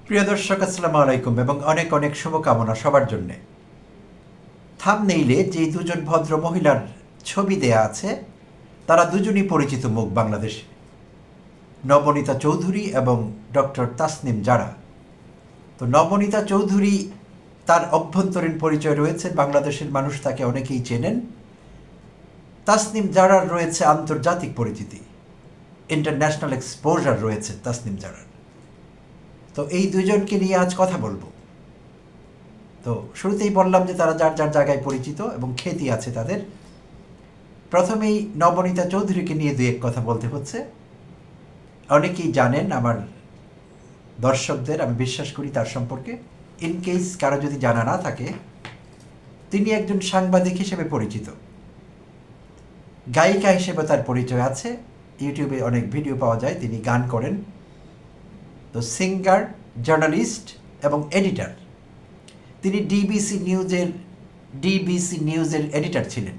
প্রিয় দর্শক আসসালামু আলাইকুম এবং অনেক অনেক শুভকামনা সবার জন্য। থাম্বনেইলে যে দুজন ভদ্র মহিলার ছবি দেয়া আছে তারা দুজনই পরিচিত মুখ বাংলাদেশে, নবনীতা চৌধুরী এবং ডক্টর তাসনিম জারা। তো নবনীতা চৌধুরী তার অভ্যন্তরীণ পরিচয় রয়েছে, বাংলাদেশের মানুষ তাকে অনেকেই চেনেন। তাসনিম জারার রয়েছে আন্তর্জাতিক পরিচিতি, ইন্টারন্যাশনাল এক্সপোজার রয়েছে তাসনিম জারার। তো এই দুজনকে নিয়ে আজ কথা বলবো। তো শুরুতেই বললাম যে তারা যার যার জায়গায় পরিচিত এবং খ্যাতি আছে তাদের। প্রথমেই নবনীতা চৌধুরীকে নিয়ে দুই এক কথা বলতে হচ্ছে। অনেকেই জানেন, আমার দর্শকদের আমি বিশ্বাস করি তার সম্পর্কে। ইন কেস কারো যদি জানা না থাকে, তিনি একজন সাংবাদিক হিসেবে পরিচিত, গায়িকা হিসেবে তার পরিচয় আছে। ইউটিউবে অনেক ভিডিও পাওয়া যায়, তিনি গান করেন। তো সিঙ্গার, জার্নালিস্ট এবং এডিটর। তিনি ডিবিসি নিউজের এডিটর ছিলেন।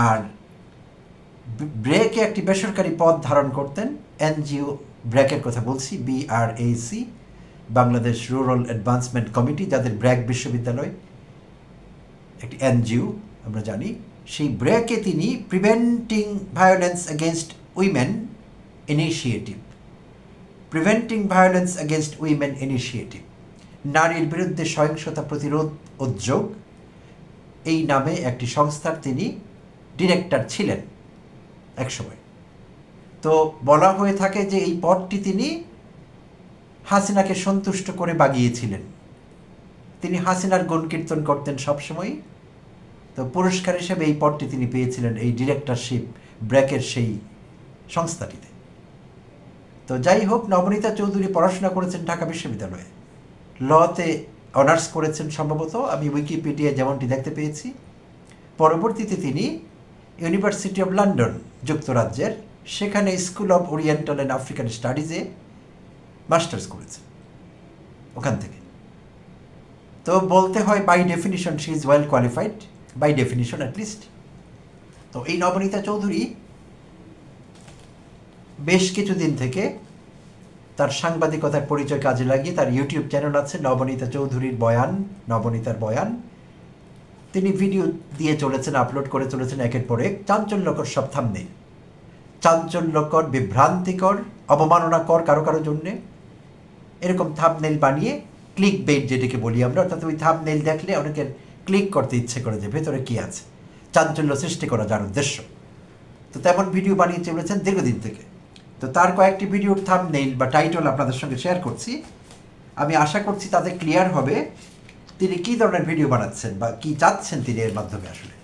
আর ব্রেকে একটি বেসরকারি পদ ধারণ করতেন, এনজিও ব্র্যাকের কথা বলছি, BRAC, Bangladesh rural advancement committee, যাদের ব্র্যাক বিশ্ববিদ্যালয় একটি এনজিও আমরা জানি। সেই ব্র্যাকে তিনি preventing violence against women initiative, নারীর বিরুদ্ধে সহিংসতা প্রতিরোধ উদ্যোগ, এই নামে একটি সংস্থার তিনি ডিরেক্টর ছিলেন একসময়। তো বলা হয়ে থাকে যে এই পদটি তিনি হাসিনাকে সন্তুষ্ট করে বাগিয়েছিলেন। তিনি হাসিনার গুণকীর্তন করতেন সবসময়। তো পুরস্কার হিসেবে এই পদটি তিনি পেয়েছিলেন, এই ডিরেক্টরশিপ ব্র্যাকের সেই সংস্থাটিতে। তো যাই হোক, নবনীতা চৌধুরী পড়াশোনা করেছেন ঢাকা বিশ্ববিদ্যালয়ে, লতে অনার্স করেছেন সম্ভবত, আমি উইকিপিডিয়ায় যেমনটি দেখতে পেয়েছি। পরবর্তীতে তিনি ইউনিভার্সিটি অব লন্ডন, যুক্তরাজ্যের, সেখানে school of oriental and African স্টাডিজে মাস্টার্স করেছেন ওখান থেকে। তো বলতে হয় by definition she is well qualified, by definition at least. তো এই নবনীতা চৌধুরী বেশ কিছুদিন থেকে তার সাংবাদিকতার পরিচয় কাজে লাগিয়ে তার ইউটিউব চ্যানেল আছে নবনীতা চৌধুরীর বয়ান, নবনীতার বয়ান। তিনি ভিডিও দিয়ে চলেছেন, আপলোড করে চলেছেন একের পর এক চাঞ্চল্যকর সব থাম্বনেইল, চাঞ্চল্যকর, বিভ্রান্তিকর, অবমাননাকর কারো কারো জন্যে এরকম থাম্বনেইল বানিয়ে ক্লিক বেইট যেটাকে বলি আমরা, অর্থাৎ ওই থাম্বনেইল দেখলে অনেকের ক্লিক করতে ইচ্ছে করে যে ভেতরে কী আছে, চাঞ্চল্য সৃষ্টি করা যার উদ্দেশ্য। তো তেমন ভিডিও বানিয়ে চলেছেন দীর্ঘদিন থেকে। তো তার কয়েকটি ভিডিওর থাম্বনেইল বা টাইটেল আপনাদের সঙ্গে শেয়ার করছি। আমি আশা করছি তাতে ক্লিয়ার হবে তিনি কী ধরনের ভিডিও বানাচ্ছেন বা কী চাচ্ছেন তিনি এর মাধ্যমে। আসলে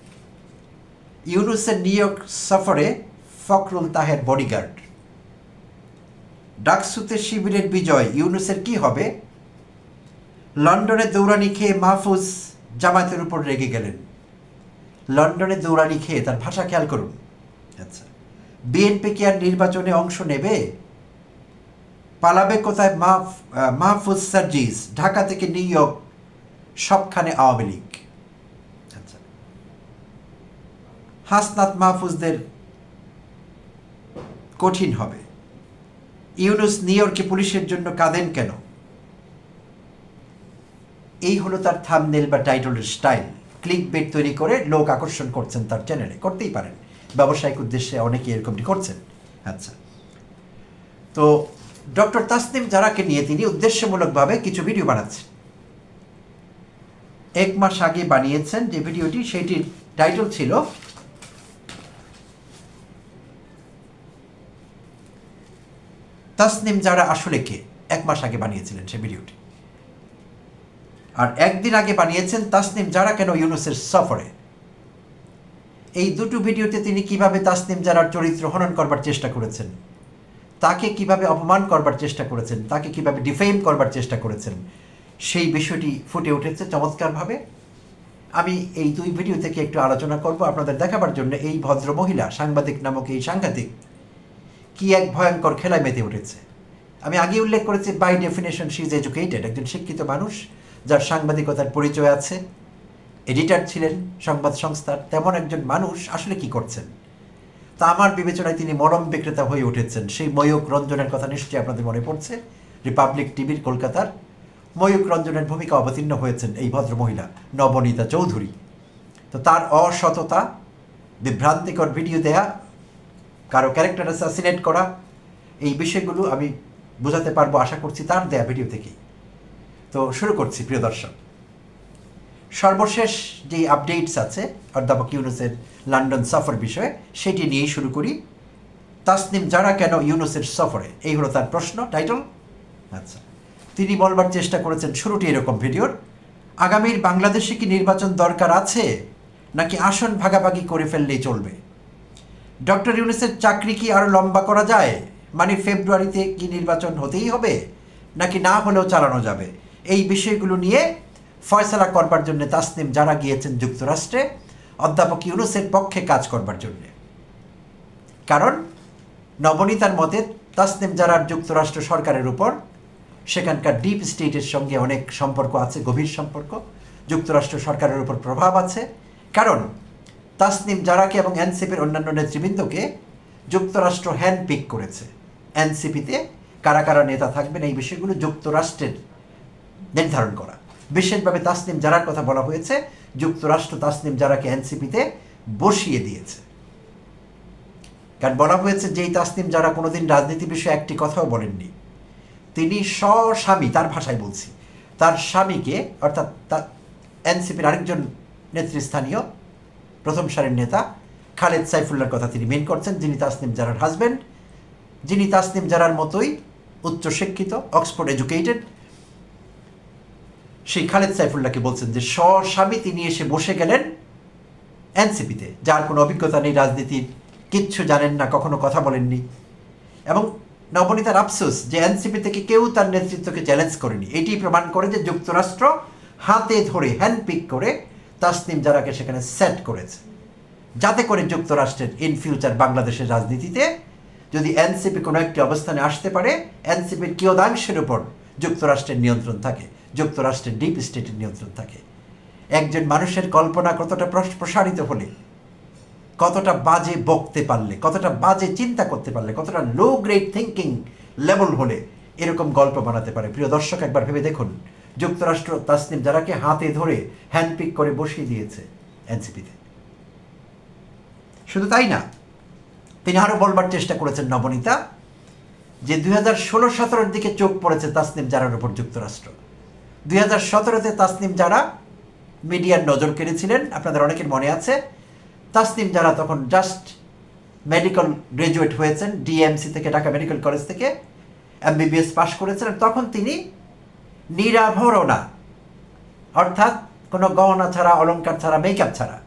ইউনূসের নিউ ইয়র্ক সফরে ফখরুল তাহের বডিগার্ড, ডাকসুতে শিবিরের বিজয়, ইউনূসের কি হবে, লন্ডনে দৌড়ানি খেয়ে মাহফুজ জামায়াতের উপর রেগে গেলেন। লন্ডনে দৌড়ানি খেয়ে, তার ভাষা খেয়াল করুন। আচ্ছা, বিএনপি কি আর নির্বাচনে অংশ নেবে? পালাবে কোথায় মাহফুজ সার্জিস, ঢাকা থেকে নিউ ইয়র্ক, সবখানে আওয়ামী লীগ। আচ্ছা, হাসনাত মাহফুজদের কঠিন হবে। ইউনূস নিউ ইয়র্কে পুলিশের জন্য কাঁদেন কেন? এই হলো তার থাম্বনেইল বা টাইটেলের স্টাইল। ক্লিক বেট তৈরি করে লোক আকর্ষণ করছেন তার চ্যানেলে, করতেই পারেন, ব্যবসায়িক উদ্দেশ্যে অনেকে এরকমটি করছেন। আচ্ছা, তো ডক্টর তাসনিম জারাকে নিয়ে তিনি উদ্দেশ্যমূলকভাবে কিছু ভিডিও বানাচ্ছেন। 1 মাস আগে বানিয়েছেন যে ভিডিওটি, সেটির টাইটেল ছিল তাসনিম জারা আসলে কে। 1 মাস আগে বানিয়েছিলেন সে ভিডিওটি। আর একদিন আগে বানিয়েছেন তাসনিম জারা কেন ইউনূসের সফরে। এই দুটো ভিডিওতে তিনি কিভাবে তাসনিম জারার চরিত্র হনন করবার চেষ্টা করেছেন, তাকে কিভাবে অপমান করবার চেষ্টা করেছেন, তাকে কিভাবে ডিফেম করবার চেষ্টা করেছেন, সেই বিষয়টি ফুটে উঠেছে চমৎকারভাবে। আমি এই দুই ভিডিও থেকে একটু আলোচনা করব আপনাদের দেখাবার জন্য। এই ভদ্র মহিলা, সাংবাদিক নামক এই সাংঘাতিক, কি এক ভয়ঙ্কর খেলায় মেতে উঠেছে। আমি আগে উল্লেখ করেছি by definition she is educated, একজন শিক্ষিত মানুষ যার সাংবাদিকতার পরিচয় আছে, এডিটর ছিলেন সংবাদ সংস্থার। তেমন একজন মানুষ আসলে কি করছেন, তা আমার বিবেচনায় তিনি মলম বিক্রেতা হয়ে উঠেছেন। সেই ময়ূক রঞ্জনের কথা নিশ্চয়ই আপনাদের মনে পড়ছে। রিপাবলিক টিভির কলকাতার ময়ূক রঞ্জনের ভূমিকা অবতীর্ণ হয়েছেন এই ভদ্রমহিলা নবনীতা চৌধুরী। তো তার অসততা, বিভ্রান্তিকর ভিডিও দেয়া, কারো ক্যারেক্টার অ্যাসাসিনেট করা, এই বিষয়গুলো আমি বোঝাতে পারবো আশা করছি তার দেয়া ভিডিও থেকেই। তো শুরু করছি প্রিয় দর্শক। সর্বশেষ যে আপডেটস আছে অধ্যাপক ইউনূসের লন্ডন সফর বিষয়ে, সেটি নিয়েই শুরু করি। তাসনিম জারা কেন ইউনূসের সফরে, এই হলো তার প্রশ্ন, টাইটেল। আচ্ছা, তিনি বলবার চেষ্টা করেছেন শুরুটি এরকম ভিডিওর, আগামীর বাংলাদেশে কি নির্বাচন দরকার আছে নাকি আসন ভাগাভাগি করে ফেললেই চলবে? ডক্টর ইউনূসের চাকরি কি আরও লম্বা করা যায়? মানে ফেব্রুয়ারিতে কি নির্বাচন হতেই হবে নাকি না হলেও চালানো যাবে? এই বিষয়গুলো নিয়ে ফয়সালা করবার জন্য তাসনিম জারা গিয়েছেন যুক্তরাষ্ট্রে অধ্যাপক ইউনূসের পক্ষে কাজ করবার জন্যে। কারণ নবনীতার মতে তাসনিম জারার যুক্তরাষ্ট্র সরকারের উপর, সেখানকার ডিপ স্টেটের সঙ্গে অনেক সম্পর্ক আছে, গভীর সম্পর্ক, যুক্তরাষ্ট্র সরকারের উপর প্রভাব আছে। কারণ তাসনিম জারাকে এবং এনসিপির অন্যান্য নেতৃবৃন্দকে যুক্তরাষ্ট্র হ্যান্ডপিক করেছে। এনসিপিতে কারা কারা নেতা থাকবেন এই বিষয়গুলো যুক্তরাষ্ট্রের নির্ধারণ করা। বিশেষভাবে তাসনিম জারার কথা বলা হয়েছে, যুক্তরাষ্ট্র তাসনিম জারাকে এনসিপিতে বসিয়ে দিয়েছে। কারণ বলা হয়েছে যে তাসনিম জারা কোনোদিন রাজনীতি বিষয়ে একটি কথাও বলেননি। তিনি স্বস্বামী, তার ভাষায় বলছি, তার স্বামীকে অর্থাৎ এনসিপির আরেকজন নেতৃস্থানীয় প্রথম সারির নেতা খালেদ সাইফুল্লাহর কথা তিনি মেন করছেন, যিনি তাসনিম জারার হাজব্যান্ড, যিনি তাসনিম জারার মতোই উচ্চশিক্ষিত, অক্সফোর্ড এডুকেটেড। সেই খালেদ সাইফুল্লাহকে বলছেন যে স্বস্বামী তিনি এসে বসে গেলেন এনসিপিতে, যার কোনো অভিজ্ঞতা নেই রাজনীতির, কিচ্ছু জানেন না, কখনো কথা বলেননি। এবং নবনীতার আফসোস যে এনসিপি থেকে কেউ তার নেতৃত্বকে চ্যালেঞ্জ করেনি। এটি প্রমাণ করে যে যুক্তরাষ্ট্র হাতে ধরে হ্যান্ডপিক করে তাসনিম জারাকে সেখানে সেট করেছে, যাতে করে যুক্তরাষ্ট্রের ইন ফিউচার বাংলাদেশের রাজনীতিতে যদি এনসিপি কোনো একটি অবস্থানে আসতে পারে, এনসিপির কিয়দাংশের উপর যুক্তরাষ্ট্রের নিয়ন্ত্রণ থাকে, যুক্তরাষ্ট্রের ডিপ স্টেটের নিয়ন্ত্রণ থাকে। একজন মানুষের কল্পনা কতটা প্রসারিত হলে, কতটা বাজে বকতে পারলে, কতটা বাজে চিন্তা করতে পারলে, কতটা লো গ্রেড থিঙ্কিং লেভেল হলে এরকম গল্প বানাতে পারে। প্রিয় দর্শক, একবার ভেবে দেখুন, যুক্তরাষ্ট্র তাসনিম জারাকে হাতে ধরে হ্যান্ডপিক করে বসিয়ে দিয়েছে এনসিপিতে। শুধু তাই না, তিনি আরও বলবার চেষ্টা করেছেন নবনীতা যে 2016-17 দিকে চোখ পড়েছে তাসনিম জারার উপর যুক্তরাষ্ট্র। 2017-তে তাসনিম জারা মিডিয়ার নজর কেড়েছিলেন, আপনাদের অনেকের মনে আছে। তাসনিম জারা তখন জাস্ট মেডিকেল গ্রাজুয়েট হয়েছেন, ডিএমসি থেকে, ঢাকা মেডিকেল কলেজ থেকে এমবিবিএস পাশ করেছেন। তখন তিনি নিরাভরণা, অর্থাৎ কোনো গহনা ছাড়া, অলংকার ছাড়া, মেকআপ ছাড়া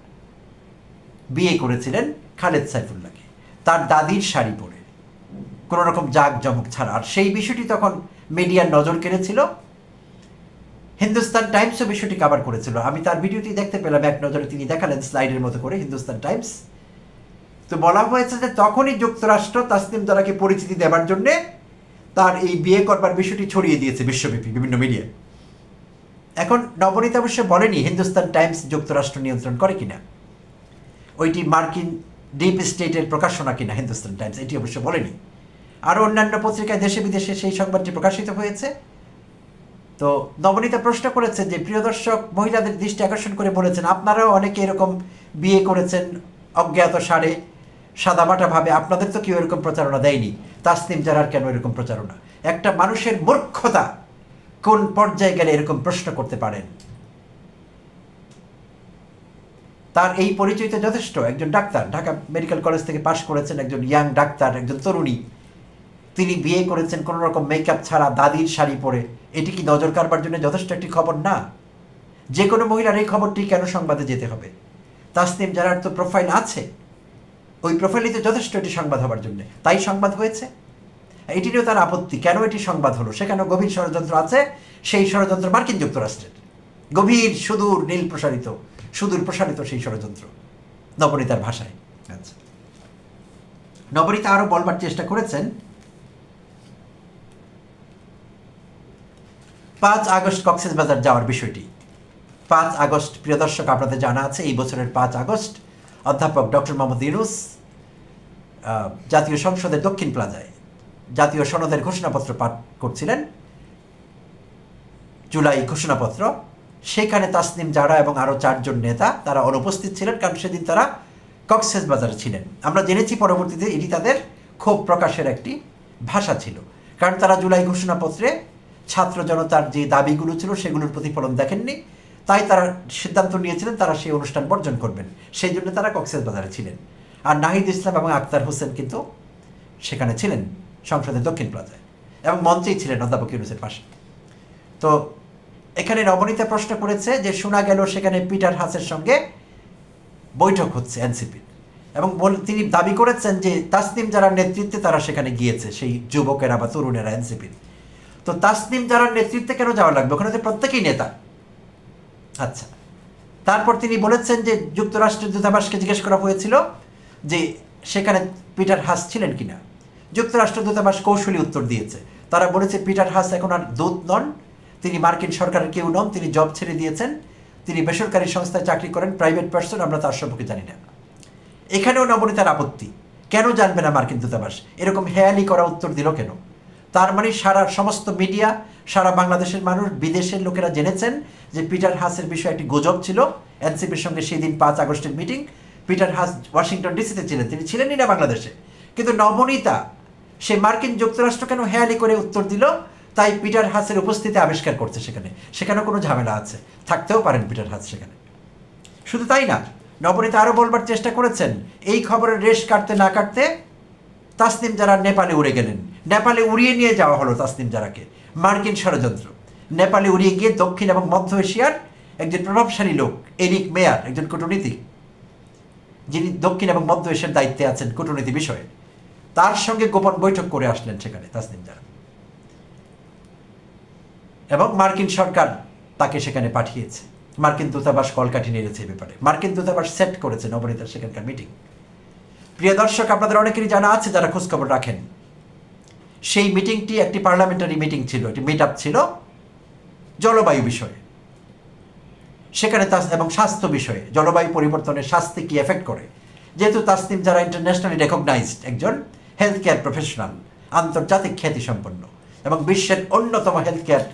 বিয়ে করেছিলেন খালেদ সাইফুল্লাহকে, তার দাদির শাড়ি পরে, কোনো রকম জাঁকজমক ছাড়া। আর সেই বিষয়টি তখন মিডিয়ার নজর কেড়েছিল। হিন্দুস্তান টাইমসও বিষয়টি কভার করেছিল। আমি তার ভিডিওটি দেখতে পেলাম, এক নজরে তিনি দেখালেন স্লাইডের মতো করে হিন্দুস্তান টাইমস। তো বলা হয়েছে যে তখনই যুক্তরাষ্ট্র তাসনিম জারাকে পরিচিতি দেওয়ার জন্যে তার এই বিয়ে করবার বিষয়টি ছড়িয়ে দিয়েছে বিশ্বব্যাপী বিভিন্ন মিডিয়ায়। এখন নবনীতা অবশ্য বলেনি হিন্দুস্তান টাইমস যুক্তরাষ্ট্র নিয়ন্ত্রণ করে কিনা, ওইটি মার্কিন ডিপ স্টেটের প্রকাশনা কিনা হিন্দুস্তান টাইমস, এটি অবশ্য বলেনি। আরও অন্যান্য পত্রিকায় দেশে বিদেশে সেই সংবাদটি প্রকাশিত হয়েছে। তো নবনীতা প্রশ্ন করেছে যে প্রিয় দর্শক, মহিলাদের দৃষ্টি আকর্ষণ করে বলেছেন, আপনারাও অনেকে এরকম বিয়ে করেছেন অজ্ঞাত সারে, সাদামাটাভাবে, আপনাদের তো কেউ এরকম প্রচারণা দেয়নি, তাসনিম জারার কেন এরকম প্রচারণা? একটা মানুষের মূর্খতা কোন পর্যায়ে গেলে এরকম প্রশ্ন করতে পারেন? তার এই পরিচয় তো যথেষ্ট। একজন ডাক্তার, ঢাকা মেডিকেল কলেজ থেকে পাশ করেছেন, একজন ইয়াং ডাক্তার, একজন তরুণী, তিনি বিয়ে করেছেন কোনো রকম মেকআপ ছাড়া, দাদির শাড়ি পরে। এটি কি নজর কাড়বার জন্য যথেষ্ট একটি খবর না? যে কোনো মহিলার এই খবরটি কেন সংবাদে যেতে হবে? তাসনিম জারার তো প্রোফাইল আছে, ওই প্রোফাইলই তো যথেষ্ট এটি সংবাদ হবার জন্য, তাই সংবাদ হয়েছে। এটি নিয়েও তার আপত্তি, কেন এটি সংবাদ হলো? সেখানে গভীর ষড়যন্ত্র আছে, সেই ষড়যন্ত্র মার্কিন যুক্তরাষ্ট্রের, গভীর সুদূর নীল প্রসারিত, সুদূর প্রসারিত সেই ষড়যন্ত্র, নবনীতার ভাষায়। আচ্ছা, নবনীতা আরও বলবার চেষ্টা করেছেন 5 আগস্ট কক্সবাজার যাওয়ার বিষয়টি। 5 আগস্ট প্রিয় দর্শক, আপনাদের জানা আছে এই বছরের 5 আগস্ট অধ্যাপক ডক্টর মোহাম্মদ ইউনূস জাতীয় সংসদের দক্ষিণ প্লাজায় জাতীয় সনদের ঘোষণাপত্র পাঠ করছিলেন জুলাই ঘোষণাপত্র, সেখানে তাসনিম জারা এবং আরও 4 জন নেতা তারা অনুপস্থিত ছিলেন, কারণ সেদিন তারা কক্সবাজারে ছিলেন। আমরা জেনেছি পরবর্তীতে এটি তাদের ক্ষোভ প্রকাশের একটি ভাষা ছিল, কারণ তারা জুলাই ঘোষণাপত্রে ছাত্র জনতার যে দাবিগুলো ছিল সেগুলোর প্রতিফলন দেখেননি, তাই তারা সিদ্ধান্ত নিয়েছিলেন তারা সেই অনুষ্ঠান বর্জন করবেন, সেই জন্য তারা কক্সবাজারে ছিলেন। আর নাহিদ ইসলাম এবং আক্তার হোসেন কিন্তু সেখানে ছিলেন সংসদের দক্ষিণ প্লাজায় এবং মঞ্চেই ছিলেন অধ্যাপক ইউনূসের পাশে। তো এখানে নবনীতা প্রশ্ন করেছে যে শোনা গেল সেখানে পিটার হাসের সঙ্গে বৈঠক হচ্ছে এনসিপির, এবং তিনি দাবি করেছেন যে তাসনিম জারার নেতৃত্বে তারা সেখানে গিয়েছে, সেই যুবকেরা বা তরুণেরা এনসিপির। তো তাসনিম জারার নেতৃত্বে কেন যাওয়া লাগবে? ওখানে তো প্রত্যেকেই নেতা। আচ্ছা, তারপর তিনি বলেছেন যে যুক্তরাষ্ট্রের দূতাবাসকে জিজ্ঞেস করা হয়েছিল যে সেখানে পিটার হাস ছিলেন কিনা। যুক্তরাষ্ট্র দূতাবাস কৌশলী উত্তর দিয়েছে, তারা বলেছে পিটার হাস এখন আর দূত নন, তিনি মার্কিন সরকারের কেউ নন, তিনি জব ছেড়ে দিয়েছেন, তিনি বেসরকারি সংস্থায় চাকরি করেন, প্রাইভেট পার্সন, আমরা তার সম্পর্কে জানি না। এখানেও নবনীতার আপত্তি, কেন জানবে না মার্কিন দূতাবাস? এরকম হেয়ালি করা উত্তর দিল কেন? তার মানে সারা সমস্ত মিডিয়া, সারা বাংলাদেশের মানুষ, বিদেশের লোকেরা জেনেছেন যে পিটার হাসের বিষয়ে একটি গুজব ছিল। এনসিপির সঙ্গে সেদিন 5 আগস্টের মিটিং, পিটার হাস ওয়াশিংটন ডিসিতে ছিলেন, তিনি ছিলেনই না বাংলাদেশে। কিন্তু নবনীতা সে মার্কিন যুক্তরাষ্ট্র কেন হেয়ালি করে উত্তর দিল? তাই পিটার হাসের উপস্থিতি আবিষ্কার করছে সেখানেও কোনো ঝামেলা আছে, থাকতেও পারেন পিটার হাস সেখানে। শুধু তাই না, নবনীতা আরও বলবার চেষ্টা করেছেন এই খবরের রেশ কাটতে না কাটতে তাসনিম জারা নেপালে উড়ে গেলেন, নেপালে উড়িয়ে নিয়ে যাওয়া হলো তাসনিম জারাকে, মার্কিন ষড়যন্ত্র। নেপালে উড়িয়ে গিয়ে দক্ষিণ এবং মধ্য এশিয়ার একজন প্রভাবশালী লোক, এরিক মেয়ার, একজন কূটনীতিক, যিনি দক্ষিণ এবং মধ্য এশিয়ার দায়িত্বে আছেন কূটনীতি বিষয়ে, তার সঙ্গে গোপন বৈঠক করে আসলেন সেখানে তাসনিম জারা, এবং মার্কিন সরকার তাকে সেখানে পাঠিয়েছে। মার্কিন দূতাবাস কলকাঠি নেড়েছে এই ব্যাপারে, মার্কিন দূতাবাস সেট করেছে নবনীতার সেখানকার মিটিং। প্রিয় দর্শক, আপনাদের অনেকেরই জানা আছে যারা খোঁজখবর রাখেন, সেই মিটিংটি একটি পার্লামেন্টারি মিটিং ছিল, একটি মিট আপ ছিল জলবায়ু বিষয়ে, সেখানে এবং স্বাস্থ্য বিষয়ে, জলবায়ু পরিবর্তনের স্বাস্থ্যে কি এফেক্ট করে। যেহেতু তাসনিম জারা ইন্টারন্যাশনালি রেকগনাইজড একজন হেলথ কেয়ার প্রফেশনাল, আন্তর্জাতিক খ্যাতিসম্পন্ন এবং বিশ্বের অন্যতম হেলথ কেয়ার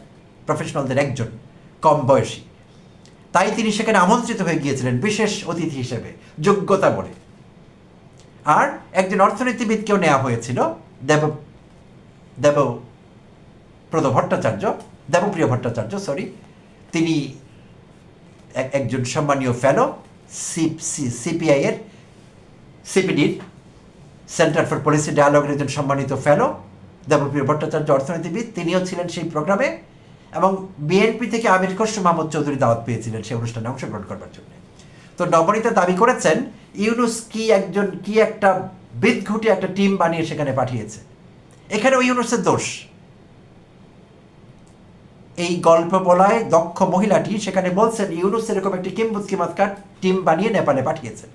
প্রফেশনালদের একজন, কম বয়সী, তাই তিনি সেখানে আমন্ত্রিত হয়ে গিয়েছিলেন বিশেষ অতিথি হিসেবে যোগ্যতা বলে। আর একজন অর্থনীতিবিদকেও নেওয়া হয়েছিল, দেবপ্রিয় ভট্টাচার্য, তিনি একজন সম্মানীয় ফেলো, সিপিআইয়ের সিপিডির সেন্টার ফর পলিসি ডায়ালগের একজন সম্মানিত ফেলো দেবপ্রিয় ভট্টাচার্য, অর্থনীতিবিদ, তিনিও ছিলেন সেই প্রোগ্রামে। এবং বিএনপি থেকে আমির খসরু মাহমুদ চৌধুরী দাওয়াত পেয়েছিলেন সেই অনুষ্ঠানে অংশগ্রহণ করবার জন্য। তো নবনীতা দাবি করেছেন ইউনূস কি একটা বিদঘুটে একটা টিম বানিয়ে সেখানে পাঠিয়েছে। এখানেও ইউনূসের দোষ। এই গল্প বলায় দক্ষ মহিলাটি সেখানে বলছেন ইউনূস এরকম একটি কিম্বুৎকিমাৎকার টিম বানিয়ে নেপালে পাঠিয়েছেন।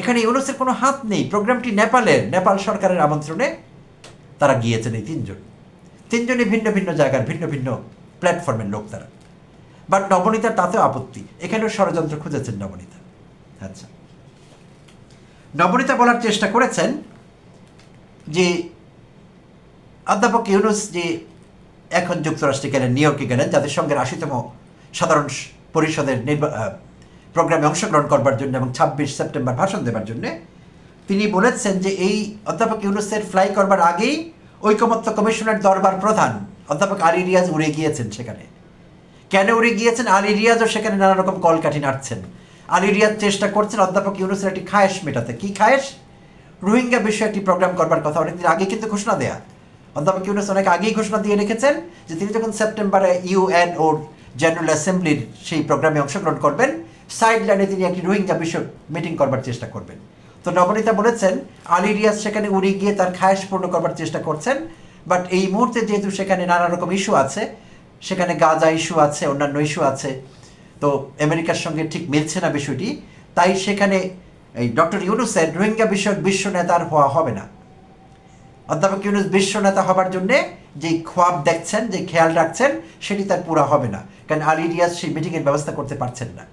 এখানে ইউনূসের কোনো হাত নেই। প্রোগ্রামটি নেপাল সরকারের আমন্ত্রণে তারা গিয়েছেন। এই তিনজনই ভিন্ন ভিন্ন জায়গার ভিন্ন ভিন্ন প্ল্যাটফর্মের লোক তারা। বাট নবনীতার তাতেও আপত্তি, এখানেও ষড়যন্ত্র খুঁজেছেন নবনীতা। আচ্ছা, নবনীতা বলার চেষ্টা করেছেন যে অধ্যাপক ইউনূস যে এখন যুক্তরাষ্ট্রে গেলেন, নিউ ইয়র্কে গেলেন জাতিসংঘের 80তম সাধারণ পরিষদের প্রোগ্রামে অংশগ্রহণ করবার জন্য এবং 26 সেপ্টেম্বর ভাষণ দেবার জন্য, তিনি বলেছেন যে এই অধ্যাপক ইউনূসের ফ্লাই করবার আগেই ঐকমত্য কমিশনের দরবার প্রধান অধ্যাপক আলী রিয়াজ উড়ে গিয়েছেন সেখানে। কেন উড়ে গিয়েছেন? আলী রিয়াজও সেখানে নানা রকম কলকাঠি নাড়ছেন। আলী রিয়াজ চেষ্টা করছেন অধ্যাপক ইউনূসের একটি খায়েশ মেটাতে। কি খায়েশ? রোহিঙ্গা বিষয়ে একটি প্রোগ্রাম করবার কথা অনেকদিন আগে কিন্তু ঘোষণা দেয়া। অধ্যাপক ইউনূস অনেক আগেই ঘোষণা দিয়ে রেখেছেন যে তিনি যখন সেপ্টেম্বরে ইউএনও জেনারেল অ্যাসেম্বলির সেই প্রোগ্রামে অংশগ্রহণ করবেন, সাইড লাইনে তিনি একটি রোহিঙ্গা বিষয়ক মিটিং করবার চেষ্টা করবেন। তো নবনীতা বলেছেন আলী রিয়াজ সেখানে উড়ে গিয়ে তার খায়েশ পূর্ণ করবার চেষ্টা করছেন। বাট এই মুহূর্তে যেহেতু সেখানে নানা রকম ইস্যু আছে, সেখানে গাজা ইস্যু আছে, অন্যান্য ইস্যু আছে, তো আমেরিকার সঙ্গে ঠিক মিলছে না বিষয়টি, তাই সেখানে এই ডক্টর ইউনূসের রোহিঙ্গা বিষয়ক বিশ্ব নেতার হওয়া হবে না। অধ্যাপক ইউনূস বিশ্ব নেতা হবার জন্যে যে খোয়াব দেখছেন, যে খেয়াল রাখছেন, সেটি তার পুরা হবে না, কারণ আলী রিয়াজ সেই মিটিংয়ের ব্যবস্থা করতে পারছেন না।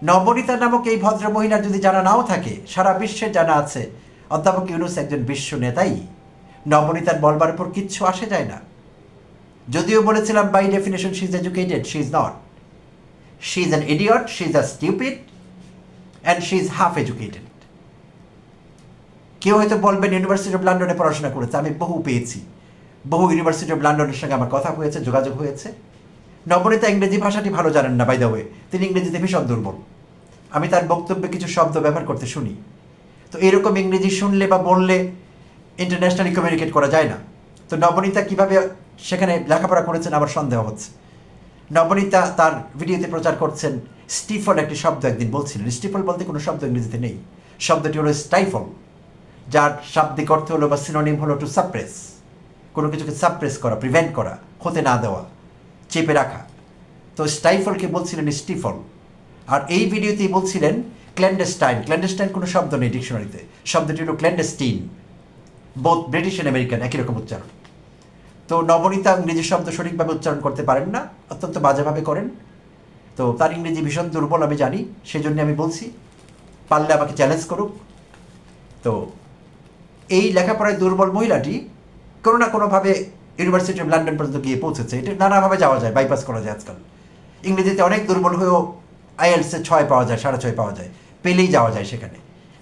নবনীতা নামক এই ভদ্র মহিলার যদি জানা নাও থাকে, সারা বিশ্বের জানা আছে অধ্যাপক ইউনূস একজন বিশ্ব নেতাই। নবনীতার বলবার উপর কিচ্ছু আসে যায় না। যদিও বলেছিলাম by definition she is educated, she is not, she is an idiot, she is a stupid and she is half educated. কেউ হয়তো বলবেন ইউনিভার্সিটি অফ লন্ডনে পড়াশোনা করেছে, আমি বহু পেয়েছি, বহু ইউনিভার্সিটি অফ লন্ডনের সঙ্গে আমার কথা হয়েছে, যোগাযোগ হয়েছে। নবনীতা ইংরেজি ভাষাটি ভালো জানেন না, বাই দ্য ওয়ে, তিনি ইংরেজিতে ভীষণ দুর্বল। আমি তার বক্তব্যে কিছু শব্দ ব্যবহার করতে শুনি। তো এরকম ইংরেজি শুনলে বা বললে ইন্টারন্যাশনালি কমিউনিকেট করা যায় না। তো নবনীতা কীভাবে সেখানে লেখাপড়া করেছেন আমার সন্দেহ হচ্ছে। নবনীতা তার ভিডিওতে প্রচার করছেন স্টিফল একটি শব্দ একদিন বলছিলেন। স্টিফল বলতে কোনো শব্দ ইংরেজিতে নেই, শব্দটি হলো স্টাইফল, যার শাব্দিক অর্থ হলো বা সিনোনিম হলো টু সাপ্রেস, কোনো কিছুকে সাপ্রেস করা, প্রিভেন্ট করা, হতে না দেওয়া, চেপে রাখা। তো স্টাইফলকে বলছিলেন স্টিফল। আর এই ভিডিওতেই বলছিলেন ক্ল্যান্ডেস্টাইন। ক্ল্যান্ডেস্টাইন কোনো শব্দ নেই ডিকশনারিতে, শব্দটি হলো ক্ল্যান্ডেস্টিন, বোথ ব্রিটিশ অ্যান্ড আমেরিকান, একই রকম উচ্চারণ। তো নবনীতা ইংরেজি শব্দ সঠিকভাবে উচ্চারণ করতে পারেন না, অত্যন্ত বাজেভাবে করেন। তো তার ইংরেজি ভীষণ দুর্বল আমি জানি, সেই জন্য আমি বলছি পারলে আমাকে চ্যালেঞ্জ করুক। তো এই লেখাপড়ায় দুর্বল মহিলাটি কোনো না কোনোভাবে ইউনিভার্সিটি অফ লন্ডন পর্যন্ত গিয়ে পৌঁছেছে। এটা নানাভাবে যাওয়া যায়, বাইপাস করা যায় আজকাল। ইংরেজিতে অনেক দুর্বল হয়েও আইএলসে 6 পাওয়া যায়, 6.5 পাওয়া যায়, পেলেই যাওয়া যায় সেখানে।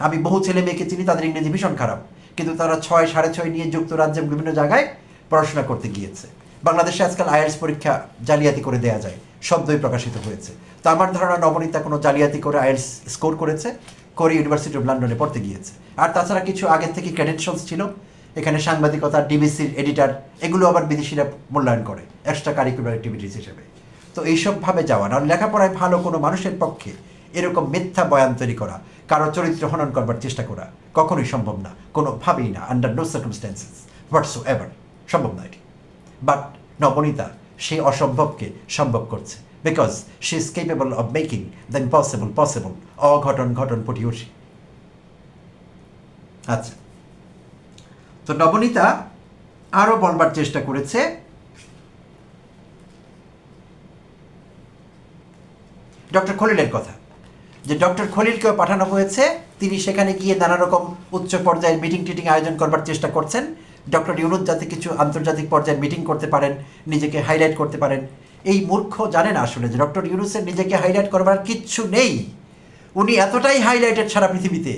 আমি বহু ছেলে মেয়েকে চিনি, তাদের ইংরেজি ভীষণ খারাপ, কিন্তু তারা 6, 6.5 নিয়ে যুক্তরাজ্যে বিভিন্ন জায়গায় পড়াশোনা করতে গিয়েছে। বাংলাদেশে আজকাল আইএলস পরীক্ষা জালিয়াতি করে দেওয়া যায়, শব্দই প্রকাশিত হয়েছে। তো আমার ধারণা নবনীতা কোনো জালিয়াতি করে আইএলস স্কোর করেছে, করে ইউনিভার্সিটি অফ লন্ডনে পড়তে গিয়েছে। আর তাছাড়া কিছু আগের থেকে ক্রেডেনশিয়ালস ছিল, এখানে সাংবাদিকতা, ডিবিসির এডিটার, এগুলো আবার বিদেশিরা মূল্যায়ন করে এক্সট্রা কারিকুলার অ্যাক্টিভিটিস হিসেবে। তো এইসবভাবে যাওয়া, আর লেখাপড়ায় ভালো কোনো মানুষের পক্ষে এরকম মিথ্যা বয়ান তৈরি করা, কারো চরিত্র হনন করবার চেষ্টা করা কখনোই সম্ভব না, কোনোভাবেই না, আন্ডার নো সার্কামস্ট্যান্সেস হোয়াটসো এভার সম্ভব না এটি। বাট নবনীতা সেই অসম্ভবকে সম্ভব করছে, because she is capable of making the impossible possible. অঘটন ঘটন পটিয়সী। আচ্ছা, তো নবনীতা আরও বলবার চেষ্টা করেছে ডক্টর খলিলের কথা, যে ডক্টর খলিলকেও পাঠানো হয়েছে, তিনি সেখানে গিয়ে নানা রকম উচ্চ পর্যায়ের মিটিং টিটিং আয়োজন করবার চেষ্টা করছেন। ডক্টর ইউনূস যাতে কিছু আন্তর্জাতিক পর্যায়ে মিটিং করতে পারেন, নিজেকে হাইলাইট করতে পারেন। এই মূর্খ জানে না আসলে যে ডক্টর ইউনূসের নিজেকে হাইলাইট করবার কিচ্ছু নেই। উনি এতটাই হাইলাইটেড সারা পৃথিবীতে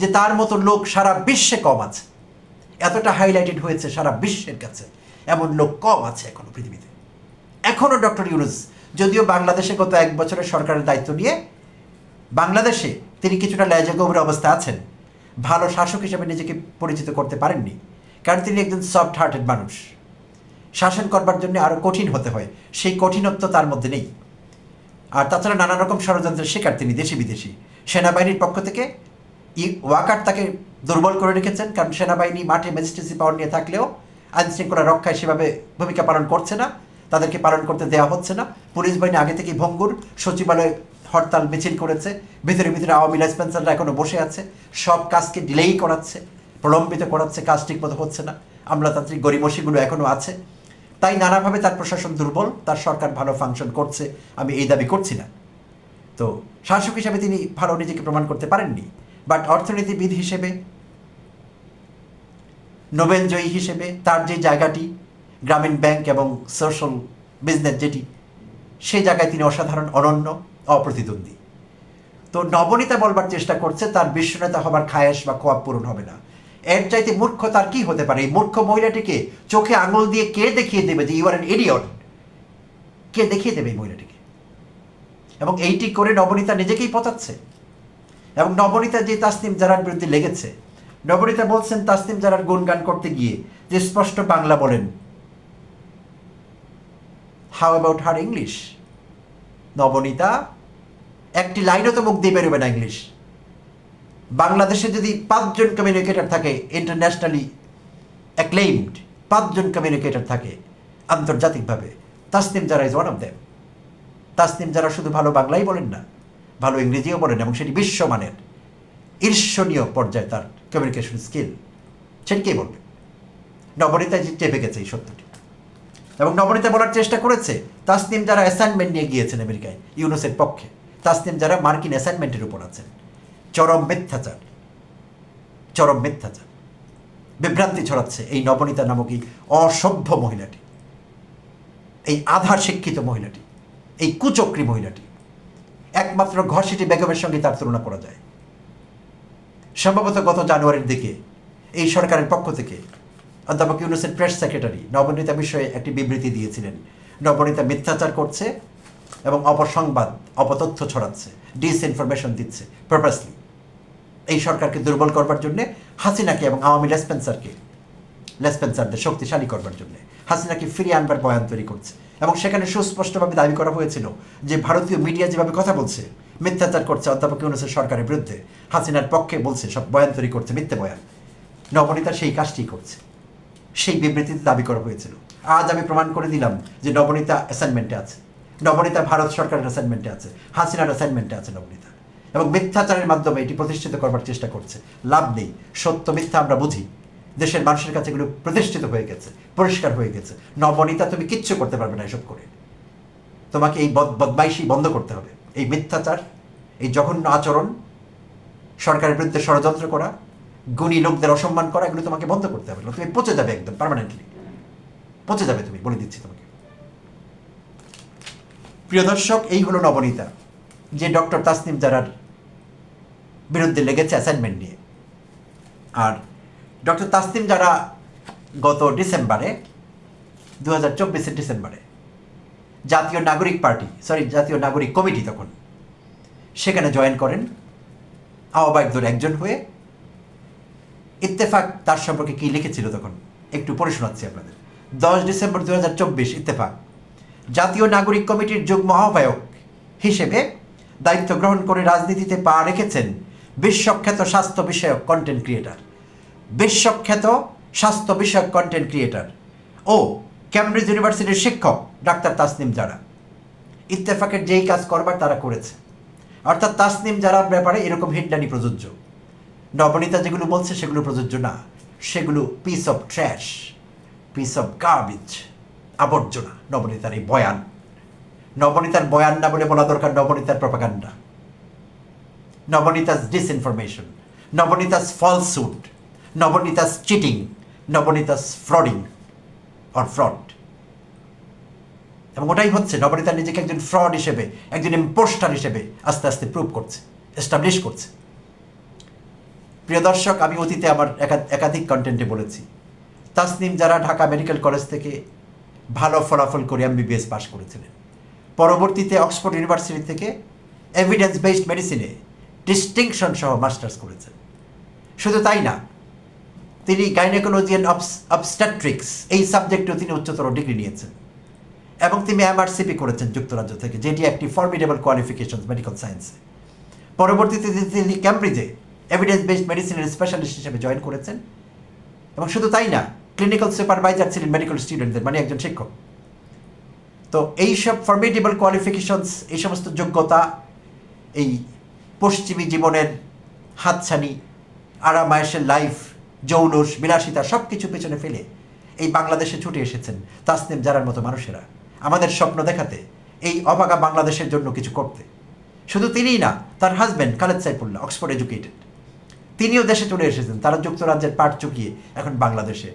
যে তার মতো লোক সারা বিশ্বে কম আছে। এতটা হাইলাইটেড হয়েছে সারা বিশ্বের কাছে, এমন লোক কম আছে এখনো পৃথিবীতে। এখনও ডক্টর ইউনূস, যদিও বাংলাদেশে গত 1 বছরের সরকারের দায়িত্ব নিয়ে বাংলাদেশে তিনি কিছুটা ল্যাজগোবরে অবস্থা আছেন, ভালো শাসক হিসেবে নিজেকে পরিচিত করতে পারেননি, কারণ তিনি একজন সফট হার্টেড মানুষ। শাসন করবার জন্য আরও কঠিন হতে হয়, সেই কঠিনত্ব তার মধ্যে নেই। আর তাছাড়া নানা রকম ষড়যন্ত্রের শিকার তিনি, দেশি বিদেশি। সেনাবাহিনীর পক্ষ থেকে ওয়াকার তাকে দুর্বল করে রেখেছেন, কারণ সেনাবাহিনী মাঠে ম্যাজিস্ট্রেসি পাওয়ার নিয়ে থাকলেও আইনশৃঙ্খলা রক্ষায় সেভাবে ভূমিকা পালন করছে না, তাদেরকে পালন করতে দেওয়া হচ্ছে না। পুলিশ বাহিনী আগে থেকেই ভঙ্গুর, সচিবালয় হরতাল মিছিল করেছে, ভিতরে ভিতরে আওয়ামী লেসপেন্সাররা এখনও বসে আছে, সব কাজকে ডিলেই করাচ্ছে, প্রলম্বিত করাচ্ছে, কাজ ঠিকমতো হচ্ছে না, আমলাতান্ত্রিক গরিমসিগুলো এখনও আছে। তাই নানাভাবে তার প্রশাসন দুর্বল, তার সরকার ভালো ফাংশন করছে আমি এই দাবি করছি না। তো শাসক হিসেবে তিনি ভালো নিজেকে প্রমাণ করতে পারেননি, বাট অর্থনীতিবিদ হিসেবে, নোবেল জয়ী হিসেবে তার যে জায়গাটি, গ্রামীণ ব্যাংক এবং সোশ্যাল বিজনেস যেটি, সেই জায়গায় তিনি অসাধারণ, অনন্য, অপ্রতিদ্বন্দ্বী। তো নবনীতা বলবার চেষ্টা করছে তার বিশ্বনেতা হবার খায়েশ বা খোয়াব পূরণ হবে না। এর চাইতে মূর্খ তার কি হতে পারে? এই মূর্খ মহিলাটিকে চোখে আঙুল দিয়ে কে দেখিয়ে দেবে যে ইউ আর অ্যান ইডিয়ট? কে দেখিয়ে দেবে এই মহিলাটিকে? এবং এইটি করে নবনীতা নিজেকেই পচাচ্ছে। এবং নবনীতা যে তাসনিম জারার বিরুদ্ধে লেগেছে, নবনীতা বলছেন তাসনিম জারার গুণগান করতে গিয়ে যে স্পষ্ট বাংলা বলেন। How about her English? Nabanita একটি লাইনও তো মুখ দিয়ে বেরোবে না ইংলিশ। বাংলাদেশে যদি 5 জন কমিউনিকেটর থাকে, ইন্টারন্যাশনালি অ্যাক্লেইমড 5 জন কমিউনিকেটর থাকে আন্তর্জাতিকভাবে, Tasnim Zara is one of them. Tasnim Zara শুধু ভালো বাংলাই বলেন না, ভালো ইংরেজিও বলেন, এবং সেটি বিশ্বমানের, ঈর্ষণীয় পর্যায়ে তার কমিউনিকেশন স্কিল। সেটি কে বলবে? নবনীতা চেপে গেছে এই সত্যটি। এবং নবনীতা বলার চেষ্টা করেছে তাসনিম জারা অ্যাসাইনমেন্ট নিয়ে গিয়েছেন আমেরিকায় ইউনুসের পক্ষে। তাসনিম জারা মার্কিন অ্যাসাইনমেন্টের উপর আছেন। চরম মিথ্যাচার, চরম মিথ্যাচার, বিভ্রান্তি ছড়াচ্ছে এই নবনীতা নামক এই অসভ্য মহিলাটি। এই আধা শিক্ষিত মহিলাটি, এই কুচক্রী মহিলাটি, একমাত্র ঘসিটি বেগমের সঙ্গে তার তুলনা করা যায়। সম্ভবত গত জানুয়ারির দিকে এই সরকারের পক্ষ থেকে অধ্যাপক ইউনূসের প্রেস সেক্রেটারি নবনীতা বিষয়ে একটি বিবৃতি দিয়েছিলেন। নবনীতা মিথ্যাচার করছে এবং অপসংবাদ, অপতথ্য ছড়াচ্ছে, ডিসইনফরমেশন দিচ্ছে পারপাসলি এই সরকারকে দুর্বল করবার জন্যে, হাসিনাকে এবং আওয়ামী লেসপেন্সারদের শক্তিশালী করবার জন্যে, হাসিনাকে ফিরিয়ে আনবার বয়ান তৈরি করছে। এবং সেখানে সুস্পষ্টভাবে দাবি করা হয়েছিল যে ভারতীয় মিডিয়া যেভাবে কথা বলছে, মিথ্যাচার করছে অধ্যাপক ইউনূসের সরকারের বিরুদ্ধে, হাসিনার পক্ষে বলছে, সব বয়ান তৈরি করছে, মিথ্যে বয়ান। নবনীতা সেই কাজটি করছে, সেই বিবৃতিতে দাবি করা হয়েছিল। আজ আমি প্রমাণ করে দিলাম যে নবনীতা অ্যাসাইনমেন্টে আছে, নবনীতা ভারত সরকারের অ্যাসাইনমেন্টে আছে, হাসিনার অ্যাসাইনমেন্টে আছে নবনীতা, এবং মিথ্যাচারের মাধ্যমে এটি প্রতিষ্ঠিত করবার চেষ্টা করছে। লাভ নেই, সত্য মিথ্যা আমরা বুঝি, দেশের মানুষের কাছে এগুলো প্রতিষ্ঠিত হয়ে গেছে, পরিষ্কার হয়ে গেছে। নবনীতা তুমি কিচ্ছু করতে পারবে না এসব করে। তোমাকে এই বদমাইশি বন্ধ করতে হবে, এই মিথ্যাচার, এই জঘন্য আচরণ, সরকারের বিরুদ্ধে ষড়যন্ত্র করা, গুণী লোকদের অসম্মান করা, এগুলো তোমাকে বন্ধ করতে হবে। তুমি পচে যাবে, একদম পার্মানেন্টলি পচে যাবে তুমি, বলে দিচ্ছি তোমাকে। প্রিয় দর্শক, এই হলো নবনীতা, যে ডক্টর তাসনিম জারার বিরুদ্ধে লেগেছে অ্যাসাইনমেন্ট নিয়ে। আর ডক্টর তাসনিম জারা গত ডিসেম্বরে, 2024-এর ডিসেম্বরে জাতীয় নাগরিক কমিটি তখন সেখানে জয়েন করেন আহ্বায়কদের একজন হয়ে। ইত্তেফাক তার সম্পর্কে কী লিখেছিল তখন একটু পড়ে শোনাচ্ছি আপনাদের। 10 ডিসেম্বর 2024 ইত্তেফাক, জাতীয় নাগরিক কমিটির যুগ্ম আহ্বায়ক হিসেবে দায়িত্ব গ্রহণ করে রাজনীতিতে পা রেখেছেন বিশ্বখ্যাত স্বাস্থ্য বিষয়ক কন্টেন্ট ক্রিয়েটার ও ক্যামব্রিজ ইউনিভার্সিটির শিক্ষক ডাক্তার তাসনিম জারা। ইত্তেফাকের যেই কাজ করবার তারা করেছে, অর্থাৎ তাসনিম জারার ব্যাপারে এরকম হেডলাইনি প্রযোজ্য। নবনীতা যেগুলো বলছে সেগুলো প্রযোজ্য না, সেগুলো piece of trash, piece of garbage, আবর্জনা। নবনীতার এই বয়ান, নবনীতার বয়ান না বলে বলা দরকার নবনীতার প্রপাগান্ডা, নবনীতা's disinformation, নবনীতা's falsehood, নবনীতা's cheating, নবনীতা's frauding or fraud। এবং ওটাই হচ্ছে, নবনীতা নিজেকে একজন ফ্রড হিসেবে, একজন ইম্পোস্টার হিসেবে আস্তে আস্তে প্রুভ করছে, এস্টাবলিশ করছে। প্রিয় দর্শক, আমি অতীতে আমার একাধিক কন্টেন্টে বলেছি, তাসনিম জারা ঢাকা মেডিকেল কলেজ থেকে ভালো ফলাফল করে MBBS পাশ করেছিলেন। পরবর্তীতে অক্সফোর্ড ইউনিভার্সিটি থেকে এভিডেন্স বেসড মেডিসিনে ডিস্টিংশন সহ মাস্টার্স করেছেন। শুধু তাই না, তিনি গাইনোকোলজি অ্যান্ড অবস্টেট্রিক্স এই সাবজেক্টেও তিনি উচ্চতর ডিগ্রি নিয়েছেন, এবং তিনি MRCP করেছেন যুক্তরাজ্য থেকে, যেটি একটি ফর্মিডেবল কোয়ালিফিকেশন মেডিকেল সায়েন্সে। পরবর্তীতে তিনি ক্যামব্রিজে এভিডেন্স বেসড মেডিসিনের স্পেশালিস্ট হিসেবে জয়েন করেছেন, এবং শুধু তাই না, ক্লিনিক্যাল সুপারভাইজার ছিলেন মেডিকেল স্টুডেন্টদের, মানে একজন শিক্ষক। তো এইসব ফর্মিডেবল কোয়ালিফিকেশনস, এই সমস্ত যোগ্যতা, এই পশ্চিমী জীবনের হাতছানি, আরামায়েশের লাইফ, জৌলুস, বিলাসিতা সব কিছু পেছনে ফেলে এই বাংলাদেশে ছুটে এসেছেন তাসনিম জারার মতো মানুষেরা, আমাদের স্বপ্ন দেখাতে, এই অভাগা বাংলাদেশের জন্য কিছু করতে। শুধু তিনিই না, তার husband Khaled Saifullah Oxford educated, তিনিও দেশে চলে এসেছেন। তারা যুক্তরাজ্যের পাট চুকিয়ে এখন বাংলাদেশে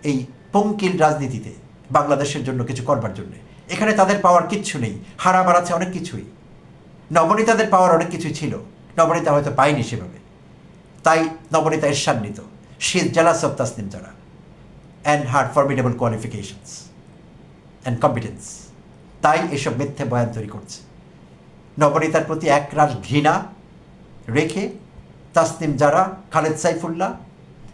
এই পঙ্কিল রাজনীতিতে বাংলাদেশের জন্য কিছু করবার জন্যে। এখানে তাদের পাওয়ার কিচ্ছু নেই, হারাবার আছে অনেক কিছুই। নবনীতাদের পাওয়ার অনেক কিছুই ছিল, নবনীতা হয়তো পায়নি সেভাবে। তাই নবনীতা ঈর্ষান্বিত, she is jealous of Tasnim Zara and her formidable qualifications and competence. তাই এসব মিথ্যে বয়ান তৈরি করছে। নবনীতার প্রতি একরাশ ঘৃণা রেখে তাসনিম জারা, খালেদ সাইফুল্লাহ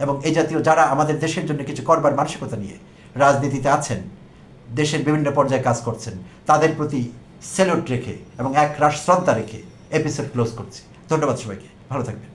এবং এই জাতীয় যারা আমাদের দেশের জন্য কিছু করবার মানসিকতা নিয়ে রাজনীতিতে আছেন, দেশের বিভিন্ন পর্যায়ে কাজ করছেন, তাদের প্রতি স্যালুট রেখে এবং একরাশ শ্রদ্ধা রেখে এপিসোড ক্লোজ করছি। ধন্যবাদ সবাইকে, ভালো থাকবেন।